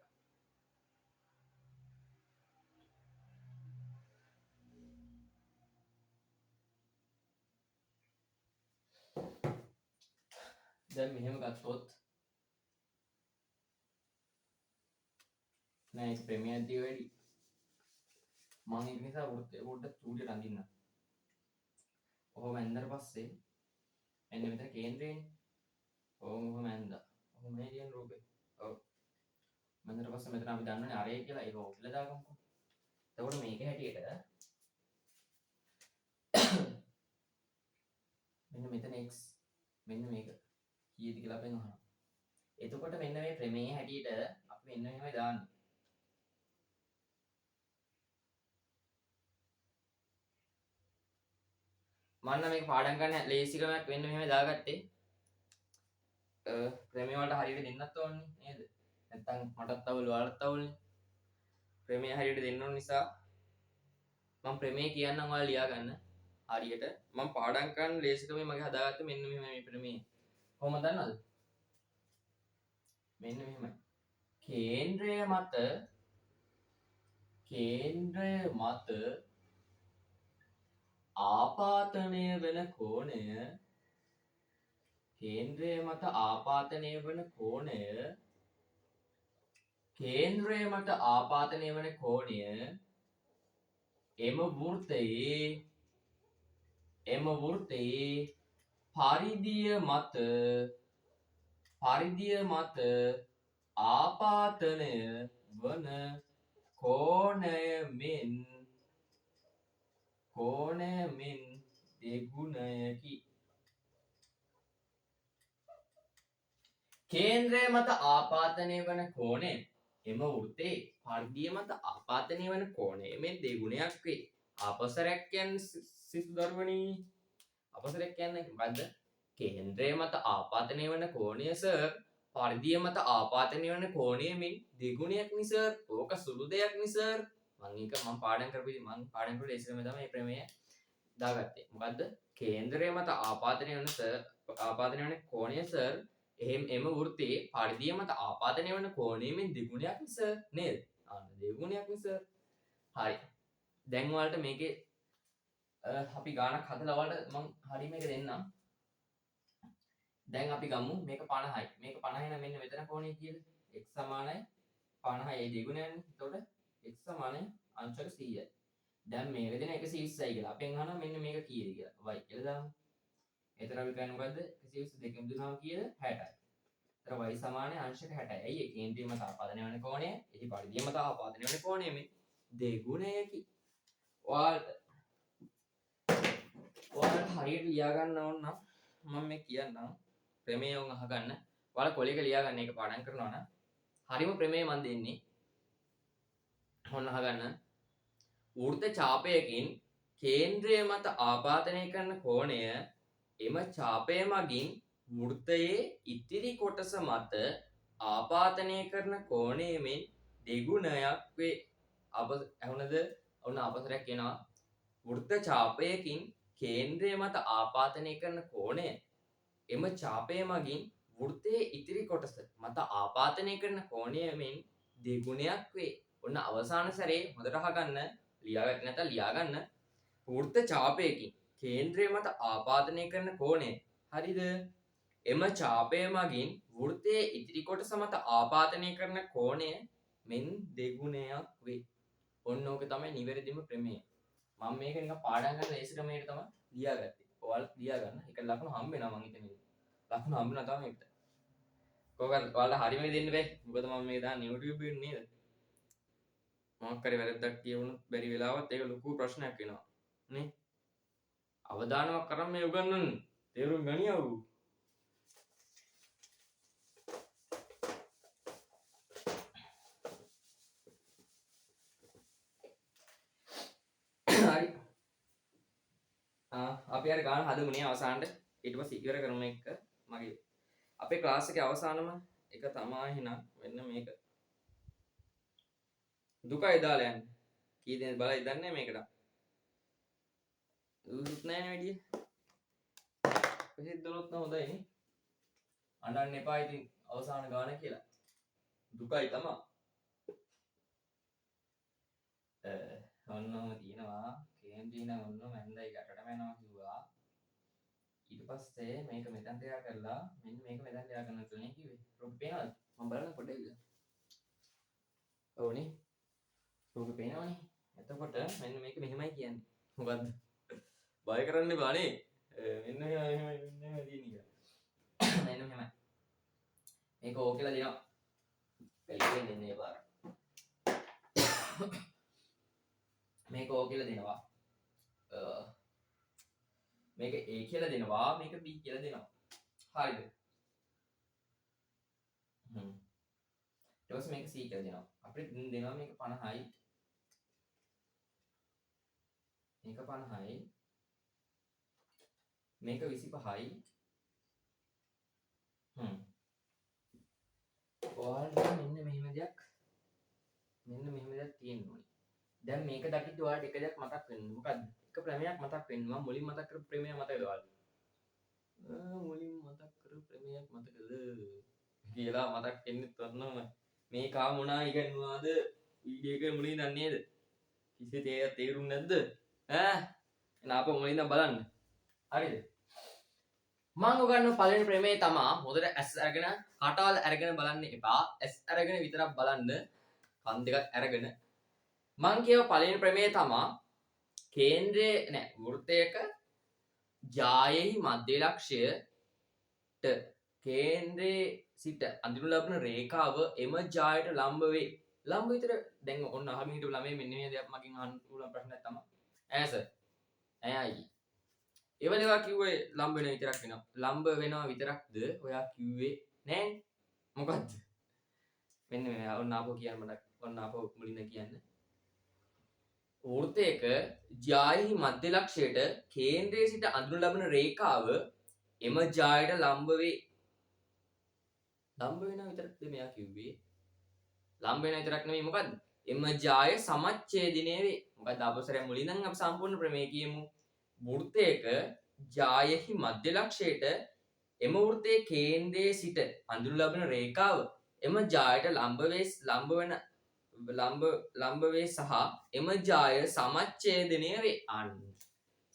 දැන් මෙහෙම ගත්තොත් නෑ ඒක ප්‍රමේයයක් දිග වැඩි. මම ඒක නිසා වෘත්තය පොඩ්ඩක් චූටියට අඳින්න. ඔහොම ඇඳලා පස්සේ මෙන්න මෙතන කේන්ද්‍රයනේ. ඔහොම ඇඳලා. ඔහොම මේ කියන රූපේ. ඔව්. මන්දර පස්සේ මෙතන අපි දන්නවනේ අරේ කියලා ඒක ඔක්ලා දාගමුකෝ. එතකොට මේක හැටියට මෙන්න මෙතන x මෙන්න මේක කීයද කියලා අපෙන් අහනවා. එතකොට මෙන්න මේ ප්‍රමේය හැටියට අපි මෙන්න මෙහෙමයි දාන්නේ. මන්න මේක පාඩම් කරන්න ලේසි ක්‍රමයක් වෙන්න මෙහෙම දාගත්තේ. ප්‍රමේය වලට හරියට දෙන්නත් ඕනේ නේද? නැත්තම් මටත් අවුල් ඔයාලටත් අවුල්නේ. ප්‍රමේය හරියට දෙන්න ඕන නිසා මම ප්‍රමේය කියන්නම් ඔයාලා ලියා ගන්න. හරියට මම පාඩම් කරන්න ලේසි ක්‍රමේ මගේ හදාගත්තේ මෙන්න මෙහෙම මේ ප්‍රමේය. කොහොමද දන්නවද? මෙන්න මෙහෙමයි. කේන්ද්‍රය මත ආපාතනය වන කෝණය කේන්ද්‍රය මත ආපාතනය වන කෝණය එම වෘත්තයේ පරිධිය මත ආපාතනය වන කෝණය මෙන් දෙගුණයකි. කේන්ද්‍රය මත ආපාතනය වන කෝණය එම වෘත්තයේ පරිධිය මත ආපාතනය වන කෝණය මෙන් දෙගුණයක් වේ. අපසරයක් කියන්නේ සිසු දරුවනි. අපසරයක් කියන්නේ මොකද්ද? කේන්ද්‍රය මත ආපාතනය වන කෝණය සර් පරිධිය මත ආපාතනය වන කෝණය මෙන් දෙගුණයක් නේ සර්. ඕක සුළු දෙයක් නේ සර්. මම පාඩම් කරපු ඉස්සෙල්ම තමයි මේ ප්‍රමේය දාගත්තේ. මොකද්ද? කේන්ද්‍රය මත ආපාතනය වන කෝණය සර් එම වෘත්තයේ පරිධිය මත ආපාතනය වන කෝණය මෙන් දෙගුණයක් නේ සර් නේද? දෙගුණයක් නේ සර්. හරි. දැන් ඔයාලට මේකේ අපි ගානක් හදලා ඔයාලට මම හරි මේක දෙන්නම්. දැන් අපි ගමු මේක 50යි. මේක 50 නම් මෙන්න මෙතන කෝණය කියලා. x සමානයි 50යි ඒ දෙගුණයන්නේ. එතකොට x සමානයි අංශක 100යි. දැන් මේක දෙන 120යි කියලා. අපෙන් අහනවා මෙන්න මේක කීයද කියලා. y කියලා දාමු. එතන අපි කරන්නේ මොකද්ද? 120 දෙකෙන් දුනාම කීයද? 60යි. එතන y සමානයි අංශක 60යි. ඇයි ඒ කේන්ද්‍රය මත ආපාදනය වන කෝණය? එහි පරිධිය මත ආපාදනය වන කෝණය මේ දෙගුණයකි. ඔයාලට හරියට ලියා ගන්න ඕන නම් මම මේ කියන්නම්. ප්‍රමේය උන් අහගන්න. ඔයාලා කොලේක ලියා ගන්න එක පාඩම් කරනවා නම් හරිම ප්‍රමේය මන් දෙන්නේ. ඔන්න අහගන්න. ඌර්ධ ඡාපයකින් කේන්ද්‍රය මත ආපාදනය කරන කෝණය එම ඡාපය මගින් වෘත්තයේ ඉතිරි කොටස මත ආපාදනය කරන කෝණය මෙන් දෙගුණයක් වේ. ඇහුණද? ඔන්න අපසරයක් කියනවා. වෘත්ත ඡාපයකින් කේන්ද්‍රය මත ආපාදනය කරන කෝණය එම ඡාපය මගින් වෘත්තයේ ඉතිරි කොටස මත ආපාදනය කරන කෝණය මෙන් දෙගුණයක් වේ. ඔන්න අවසාන සැරේ හොඳට අහගන්න. ලියාගන්න නැත්නම් ලියාගන්න. වෘත්ත ඡාපයකින් කේන්ද්‍රය මත ආපාදනය කරන කෝණය හරිද? එම ඡාපය මගින් වෘත්තයේ ඉතිරි කොටස මත ආපාදනය කරන කෝණය මෙන් දෙගුණයක් වේ. ඔන්න ඕක තමයි නිවැරදිම ප්‍රමේය. මම මේක නිකන් පාඩම් කරලා ලේසි ක්‍රමයකට තමයි ලියාගත්තේ. ඔයාලා ලියා ගන්න. එක ලකුණු හම්බ වෙනවා මං හිතන්නේ. ලකුණු හම්බ වෙනවා තමයි මේකට. කොහොමද ඔයාලා හරියම දෙන්න බෑ. මොකද මම මේක දාන්නේ YouTube එකේ නේද? මොකක් හරි වැරද්දක් කියවුණොත් බැරි වෙලාවත් ඒක ලොකු ප්‍රශ්නයක් වෙනවා. නේ? අවදානමක් කරන් මේ උගන්වන්න. තේරුම් ගනියව්. හරි. අපි අර ගාන හදමුනේ අවසානට. ඊට පස්සේ ඉවර කරමු එක මගේ. අපේ ක්ලාස් එකේ අවසානම එක තමයි එහෙනම් වෙන්න මේක. දුකයි දාලා යන්නේ. කී දෙනෙක් බලයි දන්නේ මේකට. දුක් නැහැ වැඩි. කොහෙද දොනොත් නම් හොඳයි නේ. අඬන්න එපා ඉතින් අවසාන ගාන කියලා. දුකයි තමයි. ඔන්නම තියෙනවා. කේන්ද්‍රී නම් ඔන්නම ඇඳයි යටටම යනවා කිව්වා. ඊට පස්සේ මේක මෙතන තියා කරලා මෙන්න මේක මෙතන තියා ගන්න කියලා කිව්වේ. රොබ් පේනවද? මම බලන්න පොඩ්ඩක් ඉන්න. ඕනේ. රොබ් පේනවනේ. එතකොට මෙන්න මේක මෙහෙමයි කියන්නේ. මොකද්ද? බය කරන්න එපා නේ. මෙන්න මෙහෙමයි තියෙන්නේ. මෙන්න මෙහෙමයි. මේක ඕක කියලා දෙනවා. පිළිවෙලින් දෙන්නේ පාර. මේක ඕක කියලා දෙනවා. මේක A කියලා දෙනවා, මේක B කියලා දෙනවා. හරිද? ඊට පස්සේ මේක C කියලා දෙනවා. අපිට දෙනවා මේක 50යි. මේක 50යි. මේක 25යි. ඔයාලට මෙන්න මෙහෙම දෙයක් තියෙන්න ඕනේ. දැන් මේක දකිද්දි ඔයාලට එක දෙයක් මතක් වෙනවා. මොකද්ද? එක ප්‍රමේයක් මතක් වෙනවා. මම මුලින් මතක් කරපු ප්‍රමේය මතකද ඔයාලට? මුලින් මතක් කරපු ප්‍රමේයක් මතකද? කියලා මතක් වෙන්නේ තොන්නම මේ කා මොනා ඉගෙනුවාද? වීඩියෝ එකේ මුලින් දන්නේ නේද? කිසි තේරුම් නැද්ද? එන අප මුලින් ඉඳන් බලන්න. හරිද? මං උගන්න පළවෙනි ප්‍රමේය තමා හොඳට ඇස් අරගෙන කටවල් අරගෙන බලන්න එපා. ඇස් අරගෙන විතරක් බලන්න. කන් දෙකක් අරගෙන මං කියව පළවෙනි ප්‍රමේය තමා කේන්ද්‍රයේ නෑ වෘත්තයක ජායෙහි මධ්‍ය ලක්ෂයට කේන්ද්‍රයේ සිට අඳුනු ලබන රේඛාව එම ජායට ලම්බ වේ. ලම්බ විතර දැන් ඔන්න අහමින් හිටපු ළමයි මෙන්න මේ දෙයක් මගෙන් අහන්න පුළුවන් ප්‍රශ්නයක් තමයි. ඈ සර්. ඇයි? ඒවල ඒවා කිව්වේ ලම්බ වෙන විතරක් වෙනවා. ලම්බ වෙනවා විතරක්ද ඔයා කිව්වේ නෑනේ. මොකද්ද? මෙන්න මේ ඔන්න ආපහු කියන්න මට ඔන්න ආපහු මුලින්ද කියන්න. වෘත්තයක ජායෙහි මධ්‍ය ලක්ෂයට කේන්ද්‍රයේ සිට අඳුනු ලබන රේඛාව එම ජායට ලම්බ වේ. ලම්බ වෙනවා විතරක්ද මෙයා කිව්වේ? ලම්බ වෙනවා විතරක් නෙමෙයි මොකද්ද? එම ජාය සමච්ඡේදිනේ වේ. මොකද්ද අපසරය මුලින් නම් අපි සම්පූර්ණ ප්‍රමේය කියමු. වෘත්තයක ජායෙහි මධ්‍ය ලක්ෂයට එම වෘත්තයේ කේන්ද්‍රයේ සිට අඳුනු ලබන රේඛාව එම ජායට ලම්බ වේ සහ එම ජාය සමච්ඡේදනය වේ. අන්න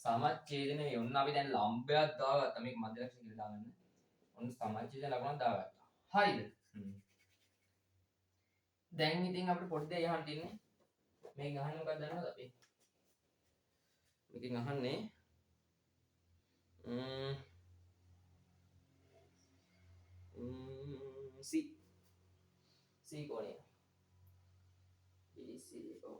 සමච්ඡේදනය වේ. ඔන්න අපි දැන් ලම්බයක් දාගත්තා. මේක මධ්‍ය ලක්ෂය කියලා දාගන්න. ඔන්න සමච්ඡේදන ලකුණක් දාගත්තා. හරිද? දැන් ඉතින් අපිට පොඩි දෙයක් අහන්න තියෙන්නේ. මේක අහන්නේ මොකක්ද දන්නවද අපි? මේකෙන් අහන්නේ C කෝණය. BCO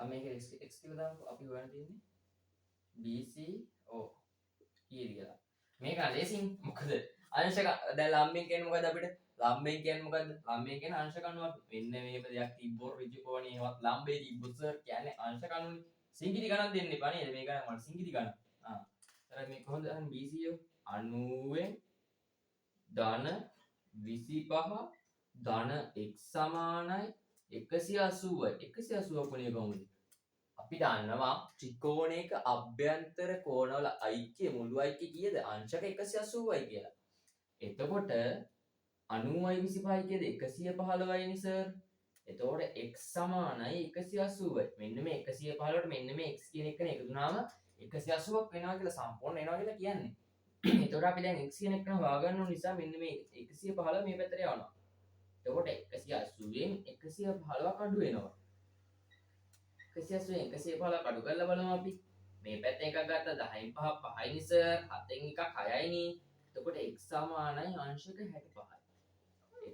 මේක x කියලා දාමු. අපි හොයන්න තියෙන්නේ BCO කීයද කියලා. මේක ලේසින් මොකද අංශක දැන් ලම්බෙන් කියන්නේ මොකද අපිට? ලම්බෙන් කියන්නේ මොකද්ද? ලම්බෙන් කියන්නේ අංශක අණුවක්. මෙන්න මේක දෙයක් තිබ්බොත් ඍජු කෝණයවත් ලම්බේ තිබ්බොත් සර් කියන්නේ අංශක අණුනේ. සිංගිති ගණන් දෙන්න එපා නේද? මේක නම් මට සිංගිති ගණන්. ඊට මේ කොහොමද අහන්නේ BCO 90න් ධන 25 ධන x සමානයි 180යි. 180 කොණය කොහොමද? අපි දන්නවා ත්‍රිකෝණයක අභ්‍යන්තර කෝණවල අයික්‍ය මුළු අයික්‍ය කීයද? අංශක 180යි කියලා. එතකොට 90යි 25යි කියද 115යි නේ සර්. එතකොට x සමානයි 180යි. මෙන්න මේ 115ට මෙන්න මේ x කියන එක එකතු වුණාම 180ක් වෙනවා කියලා සම්පූර්ණ වෙනවා කියලා කියන්නේ. එතකොට අපි දැන් x කියන එක හොයාගන්න ඕන නිසා මෙන්න මේ 115 මේ පැත්තට යවනවා. එතකොට 180න් 115ක් අඩු වෙනවා. 180න් 115ක් අඩු කරලා බලමු අපි. මේ පැත්තෙන් එකක් ගත්තා 10න් 5 5යි නේ සර්. 7න් එකක් 6යි නේ. එතකොට x සමානයි අංශක 65යි.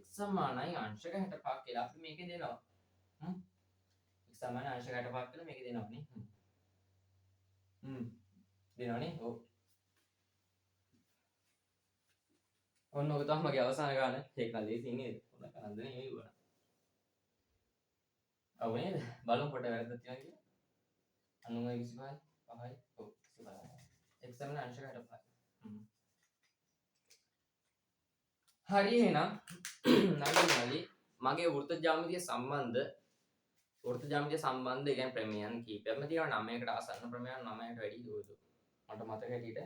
x සමානයි අංශක 65 කියලා අපි මේකේ දෙනවා. x සමානයි අංශක 65 කියලා මේකේ දෙනවා නේ. දෙනවනේ. ඔව්. ඔන්න ඔක තමයි මගේ අවසාන ගාන. ඒක නම් ලේසි නේද? ඔන්න කරන්න නෙමෙයි වුණා. ඔව් නේද? බලමු පොඩ්ඩක් වැරද්දක් තියෙනවා කියලා. 90යි 25යි 5යි. ඔව් 25යි. x සමානයි අංශක 65. හරි එහෙනම් නලිනලි මගේ වෘත්ත ජ්‍යාමිතිය සම්බන්ධ ඒ කියන්නේ ප්‍රමේයන් කීපයක්ම තියෙනවා. 9කට ආසන්න ප්‍රමේයන් 9කට වැඩි දුරද මට මතක හැටියට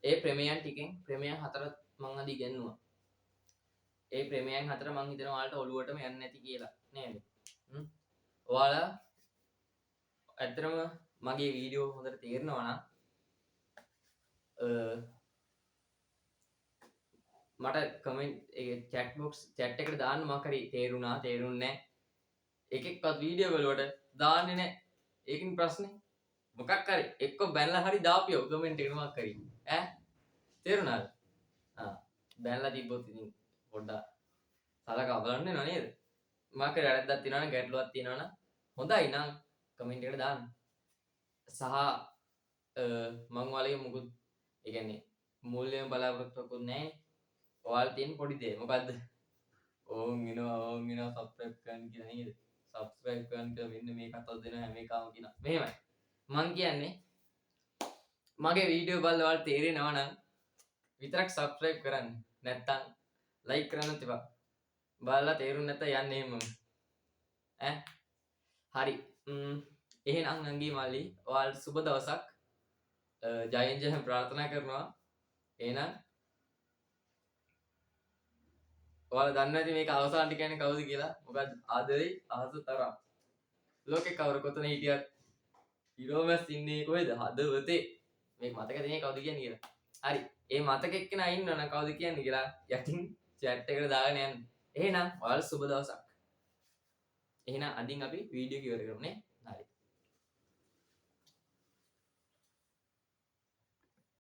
ඒ ප්‍රමේයන් ටිකෙන් ප්‍රමේයන් 4ක් මම අද ඉගෙනුවා. ඒ ප්‍රමේයන් 4 මම හිතනවා ඔයාලට ඔළුවටම යන්නේ නැති කියලා නේද? ඔයාලා ඇත්තටම මගේ වීඩියෝ හොඳට තේරෙනවා නම් මට කමෙන්ට් චැට් බොක්ස් චැට් එකට දාන්න මොකක් හරි තේරුණා තේරුන්නේ නැහැ එකෙක්වත් වීඩියෝ වලට දාන්නේ නැහැ. ඒකින් ප්‍රශ්නේ මොකක් හරි එක්ක බැනලා හරි දාපියෝ කමෙන්ට් එකට මොකක් හරි තේරුණාද? බැනලා තිබ්බොත් ඉතින් පොඩ්ඩක් සලකා බලන්න වෙනව නේද? මොකක් හරි වැරද්දක් තියෙනවා නම් ගැටලුවක් තියෙනවා නම් හොඳයි නම් කමෙන්ට් එකට දාන්න. සහ මම ඔයාලගේ මුකුත් ඒ කියන්නේ මූල්‍යම බලාපොරොත්තුකුත් නැහැ. ඔයාලා තියෙන පොඩි දේ මොකද්ද? ඕන් එනවා සබ්ස්ක්‍රයිබ් කරන්න කියලා නේද? සබ්ස්ක්‍රයිබ් කරන්න කියලා මෙන්න මේ කතාව දෙන හැම එකම කියනවා. මෙහෙමයි. මං කියන්නේ මගේ වීඩියෝ බලලා ඔයාලට තේරෙනවා නම් විතරක් සබ්ස්ක්‍රයිබ් කරන්න. නැත්තම් ලයික් කරන්නත් එපා. බලලා තේරුම් නැත්නම් යන්න එහෙමම. හරි. එහෙනම් නංගී මල්ලි ඔයාලට සුබ දවසක්. ජයෙන් ජයෙන් ප්‍රාර්ථනා කරනවා. එහෙනම් ඔයාලා දන්නේ නැති මේක අවසානට කියන්නේ කවුද කියලා? මොකද ආදරේ අහස තරම්. ලෝකේ කවුරු කොතන හිටියත් ඉරෝමස් ඉන්නේ කොහෙද? හදවතේ. මේක මතක තියෙන්නේ කවුද කියන්නේ කියලා. හරි. ඒ මතක එක්කෙනා ඉන්නවනම් කවුද කියන්නේ කියලා යටින් chat එකට දාගෙන යන්න. එහෙනම් ඔයාලා සුබ දවසක්. එහෙනම් අදින් අපි වීඩියෝ එක ඉවර කරමු නේ.